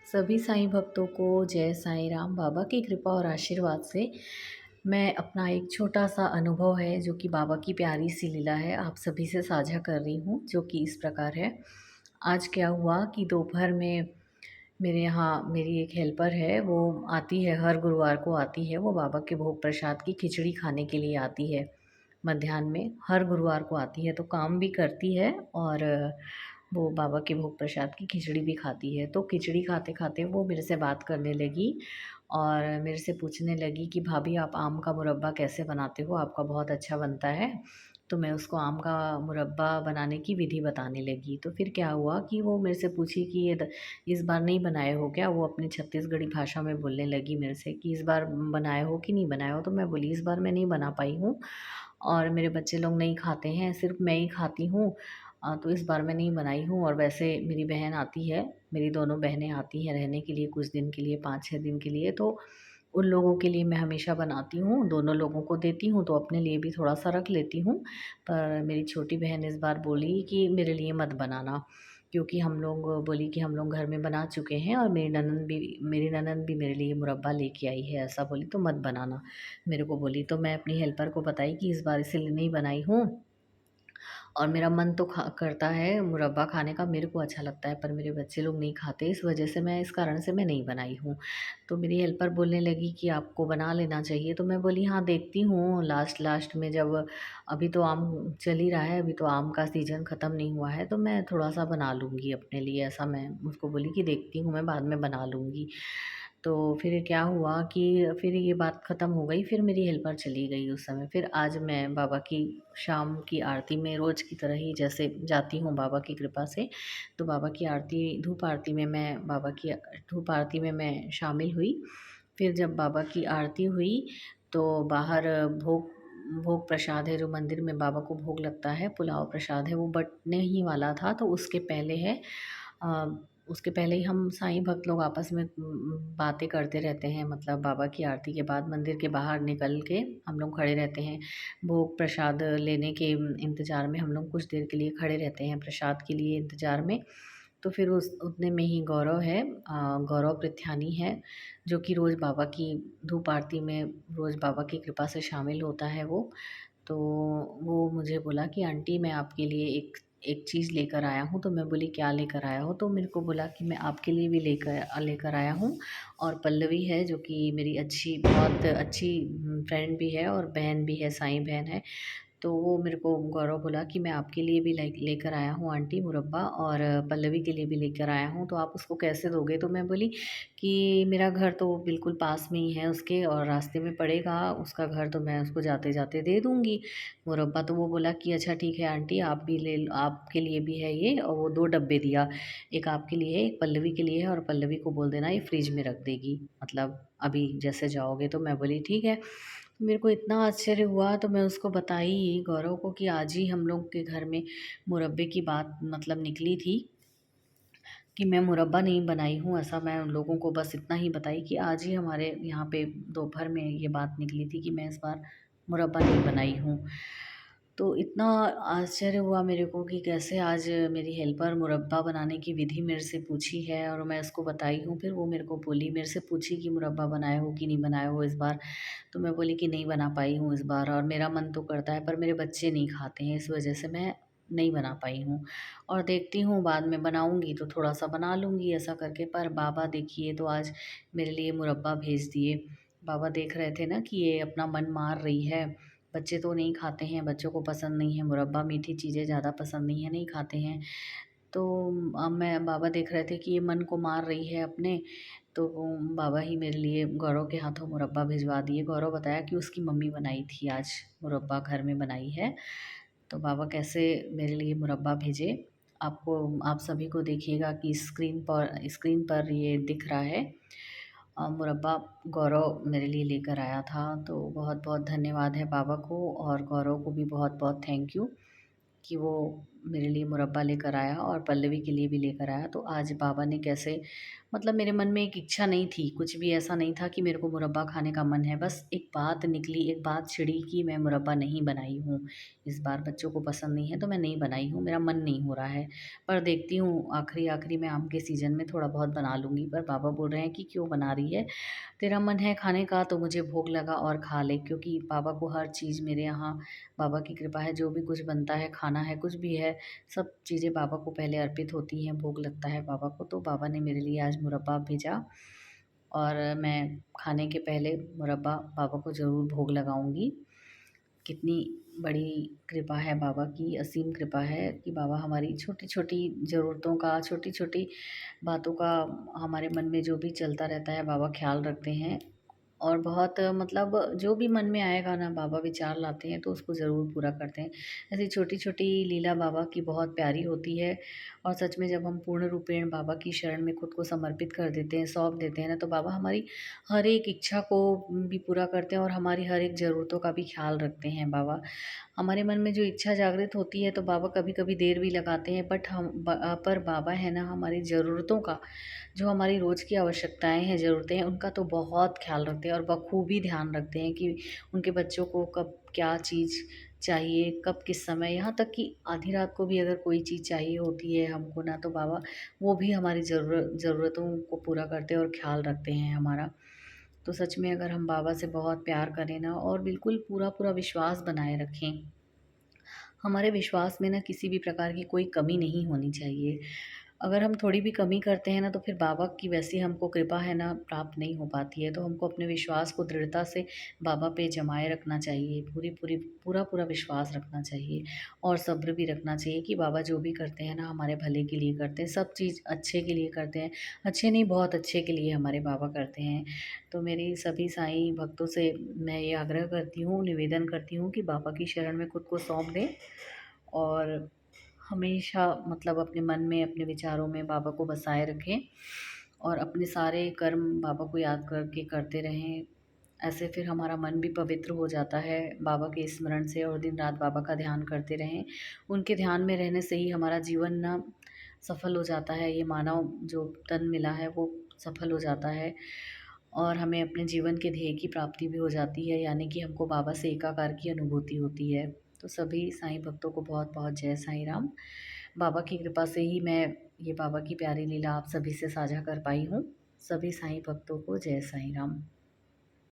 सभी साईं भक्तों को जय साईं राम। बाबा की कृपा और आशीर्वाद से मैं अपना एक छोटा-सा अनुभव है जो कि बाबा की प्यारी सी लीला है, आप सभी से साझा कर रही हूँ, जो कि इस प्रकार है। आज क्या हुआ कि दोपहर में मेरे यहाँ मेरी एक हेल्पर है, वो आती है, हर गुरुवार को आती है, वो बाबा के भोग प्रसाद की खिचड़ी खाने के लिए आती है। मध्याह्न में हर गुरुवार को आती है, तो काम भी करती है और वो बाबा के भोग प्रसाद की खिचड़ी भी खाती है। तो खिचड़ी खाते-खाते वो मेरे से बात करने लगी और मेरे से पूछने लगी कि भाभी आप आम का मुरब्बा कैसे बनाते हो? आपका बहुत अच्छा बनता है। तो मैं उसको आम का मुरब्बा बनाने की विधि बताने लगी। तो फिर क्या हुआ कि वो मेरे से पूछी कि ये इस बार नहीं बनाए हो क्या? वो अपनी छत्तीसगढ़ी भाषा में बोलने लगी मेरे से कि इस बार बनाए हो कि नहीं बनाए हो? तो मैं बोली इस बार मैं नहीं बना पाई हूँ और मेरे बच्चे लोग नहीं खाते हैं, सिर्फ़ मैं ही खाती हूँ। तो इस बार मैं नहीं बनाई हूँ और वैसे मेरी बहन आती है, मेरी दोनों बहनें आती हैं रहने के लिए कुछ दिन के लिए, 5-6 दिन के लिए, तो उन लोगों के लिए मैं हमेशा बनाती हूँ, दोनों लोगों को देती हूँ, तो अपने लिए भी थोड़ा-सा रख लेती हूँ। पर मेरी छोटी बहन इस बार बोली कि मेरे लिए मत बनाना, क्योंकि हम लोग बोली कि हम लोग घर में बना चुके हैं और मेरी ननद भी मेरे लिए मुरब्बा लेके आई है, ऐसा बोली, तो मत बनाना, मेरे को बोली। तो मैं अपनी हेल्पर को बताई कि इस बार इसीलिए नहीं बनाई हूँ और मेरा मन तो खा करता है मुरब्बा खाने का, मेरे को अच्छा लगता है, पर मेरे बच्चे लोग नहीं खाते, इस वजह से इस कारण से मैं नहीं बनाई हूँ। तो मेरी हेल्पर बोलने लगी कि आपको बना लेना चाहिए, तो मैं बोली हाँ देखती हूँ लास्ट लास्ट में, जब अभी तो आम चल ही रहा है, अभी तो आम का सीज़न ख़त्म नहीं हुआ है, तो मैं थोड़ा-सा बना लूँगी अपने लिए, ऐसा मैं उसको बोली कि देखती हूँ मैं बाद में बना लूँगी। तो फिर क्या हुआ कि फिर ये बात ख़त्म हो गई, फिर मेरी हेल्पर चली गई उस समय। फिर आज मैं बाबा की शाम की आरती में रोज़ की तरह ही जैसे जाती हूँ बाबा की कृपा से, तो बाबा की आरती धूप आरती में मैं शामिल हुई। फिर जब बाबा की आरती हुई, तो बाहर भोग भोग प्रसाद है, जो मंदिर में बाबा को भोग लगता है, पुलाव प्रसाद है, वो बँटने ही वाला था, तो अ, उसके पहले ही हम साईं भक्त लोग आपस में बातें करते रहते हैं, मतलब बाबा की आरती के बाद मंदिर के बाहर निकल के हम लोग खड़े रहते हैं। भोग प्रसाद लेने के इंतज़ार में हम लोग कुछ देर के लिए खड़े रहते हैं, प्रसाद के लिए इंतज़ार में। तो फिर उस उतने में ही गौरव पृथ्यानी है, जो कि रोज़ बाबा की कृपा से शामिल होता है वो। तो वो मुझे बोला कि आंटी मैं आपके लिए एक एक चीज़ लेकर आया हूँ, तो मैं बोली क्या लेकर आया हो? तो मेरे को बोला कि मैं आपके लिए भी लेकर आया हूँ और पल्लवी है, जो कि मेरी बहुत अच्छी फ्रेंड भी है और बहन भी है, साईं बहन है। तो वो मेरे को गौरव बोला कि मैं आपके लिए भी लेकर आया हूँ आंटी मुरब्बा, और पल्लवी के लिए भी लेकर आया हूँ, तो आप उसको कैसे दोगे? तो मैं बोली कि मेरा घर तो बिल्कुल पास में ही है उसके और रास्ते में पड़ेगा उसका घर, तो मैं उसको जाते-जाते दे दूँगी मुरब्बा। तो वो बोला कि अच्छा ठीक है आंटी, आपके लिए भी है ये, और वो 2 डब्बे दिया। एक आपके लिए है, एक पल्लवी के लिए है, और पल्लवी को बोल देना ये फ्रिज में रख देगी, मतलब अभी जैसे जाओगे। तो मैं बोली ठीक है। मेरे को इतना आश्चर्य हुआ, तो मैं उसको बताई गौरव को कि आज ही हम लोग के घर में मुरब्बे की बात मतलब निकली थी कि मैं मुरब्बा नहीं बनाई हूँ, ऐसा मैं उन लोगों को बस इतना ही बताई कि आज ही हमारे यहाँ पे दोपहर में ये बात निकली थी कि मैं इस बार मुरब्बा नहीं बनाई हूँ। तो इतना आश्चर्य हुआ मेरे को कि कैसे आज मेरी हेल्पर मुरब्बा बनाने की विधि मेरे से पूछी है और मैं उसको बताई हूँ। फिर वो मेरे को बोली, मेरे से पूछी कि मुरब्बा बनाए हो कि नहीं बनाए हो इस बार? तो मैं बोली कि नहीं बना पाई हूँ इस बार, और मेरा मन तो करता है, पर मेरे बच्चे नहीं खाते हैं, इस वजह से मैं नहीं बना पाई हूँ। और देखती हूँ बाद में बनाऊँगी तो थोड़ा-सा बना लूँगी ऐसा करके। पर बाबा देखिए तो आज मेरे लिए मुरब्बा भेज दिए। बाबा देख रहे थे ना कि ये अपना मन मार रही है, बच्चे तो नहीं खाते हैं, बच्चों को पसंद नहीं है मुरब्बा, मीठी चीज़ें ज़्यादा पसंद नहीं है, नहीं खाते हैं। तो बाबा देख रहे थे कि ये मन को मार रही है अपने, तो बाबा ही मेरे लिए गौरव के हाथों मुरब्बा भिजवा दिए। गौरव बताया कि उसकी मम्मी बनाई थी आज मुरब्बा, घर में बनाई है। तो बाबा कैसे मेरे लिए मुरब्बा भेजे, आप सभी को देखिएगा कि स्क्रीन पर ये दिख रहा है। मुरब्बा गौरव मेरे लिए लेकर आया था, तो बहुत-बहुत धन्यवाद है बाबा को, और गौरव को भी बहुत-बहुत थैंक यू कि वो मेरे लिए मुरब्बा लेकर आया और पल्लवी के लिए भी लेकर आया। तो आज बाबा ने कैसे मतलब मेरे मन में एक इच्छा नहीं थी, कुछ भी ऐसा नहीं था कि मेरे को मुरब्बा खाने का मन है। बस एक बात निकली, एक बात छिड़ी कि मैं मुरब्बा नहीं बनाई हूँ। इस बार बच्चों को पसंद नहीं है तो मैं नहीं बनाई हूँ, मेरा मन नहीं हो रहा है। पर देखती हूँ आखिरी-आखिरी में आम के सीज़न में थोड़ा बहुत बना लूँगी। पर पापा बोल रहे हैं कि क्यों बना रही है? तेरा मन है खाने का तो मुझे भोग लगा और खा ले, क्योंकि पापा को हर चीज़ मेरे यहाँ बाबा की कृपा है, जो भी कुछ बनता है, खाना है, कुछ भी है, सब चीज़ें बाबा को पहले अर्पित होती हैं, भोग लगता है बाबा को। तो बाबा ने मेरे लिए आज मुरब्बा भेजा और मैं खाने के पहले मुरब्बा बाबा को ज़रूर भोग लगाऊँगी। कितनी बड़ी कृपा है बाबा की, असीम कृपा है कि बाबा हमारी छोटी-छोटी ज़रूरतों का, छोटी-छोटी बातों का, हमारे मन में जो भी चलता रहता है बाबा ख़्याल रखते हैं। और बहुत मतलब जो भी मन में आएगा ना बाबा विचार लाते हैं तो उसको ज़रूर पूरा करते हैं। ऐसी छोटी-छोटी लीला बाबा की बहुत प्यारी होती है और सच में जब हम पूर्ण रूपेण बाबा की शरण में खुद को समर्पित कर देते हैं, सौंप देते हैं ना, तो बाबा हमारी हर एक इच्छा को भी पूरा करते हैं और हमारी हर एक ज़रूरतों का भी ख़्याल रखते हैं बाबा। हमारे मन में जो इच्छा जागृत होती है तो बाबा कभी-कभी देर भी लगाते हैं, बट पर बाबा है ना हमारी ज़रूरतों का, जो हमारी रोज़ की आवश्यकताएँ हैं, ज़रूरतें हैं, उनका तो बहुत ख़्याल रखते हैं और बखूबी ध्यान रखते हैं कि उनके बच्चों को कब क्या चीज़ चाहिए, कब किस समय, यहाँ तक कि आधी रात को भी अगर कोई चीज़ चाहिए होती है हमको ना, तो बाबा वो भी हमारी ज़रूरतों को पूरा करते हैं और ख़्याल रखते हैं हमारा। तो सच में अगर हम बाबा से बहुत प्यार करें ना और बिल्कुल पूरा-पूरा विश्वास बनाए रखें, हमारे विश्वास में ना किसी भी प्रकार की कोई कमी नहीं होनी चाहिए। अगर हम थोड़ी भी कमी करते हैं ना तो फिर बाबा की वैसी हमको कृपा है ना प्राप्त नहीं हो पाती है। तो हमको अपने विश्वास को दृढ़ता से बाबा पे जमाए रखना चाहिए। पूरा-पूरा विश्वास रखना चाहिए और सब्र भी रखना चाहिए कि बाबा जो भी करते हैं ना हमारे भले के लिए करते हैं। सब चीज़ अच्छे के लिए करते हैं। अच्छे नहीं, बहुत अच्छे के लिए हमारे बाबा करते हैं। तो मेरी सभी साईं भक्तों से मैं ये आग्रह करती हूँ, निवेदन करती हूँ कि बाबा की शरण में खुद को सौंप दें और हमेशा मतलब अपने मन में, अपने विचारों में बाबा को बसाए रखें और अपने सारे कर्म बाबा को याद करके करते रहें। ऐसे फिर हमारा मन भी पवित्र हो जाता है बाबा के स्मरण से और दिन-रात बाबा का ध्यान करते रहें। उनके ध्यान में रहने से ही हमारा जीवन ना सफल हो जाता है। ये मानव जो तन मिला है वो सफल हो जाता है और हमें अपने जीवन के ध्येय की प्राप्ति भी हो जाती है, यानी कि हमको बाबा से एकाकार की अनुभूति होती है। तो सभी साईं भक्तों को बहुत-बहुत जय साईं राम। बाबा की कृपा से ही मैं ये बाबा की प्यारी लीला आप सभी से साझा कर पाई हूँ। सभी साईं भक्तों को जय साईं राम।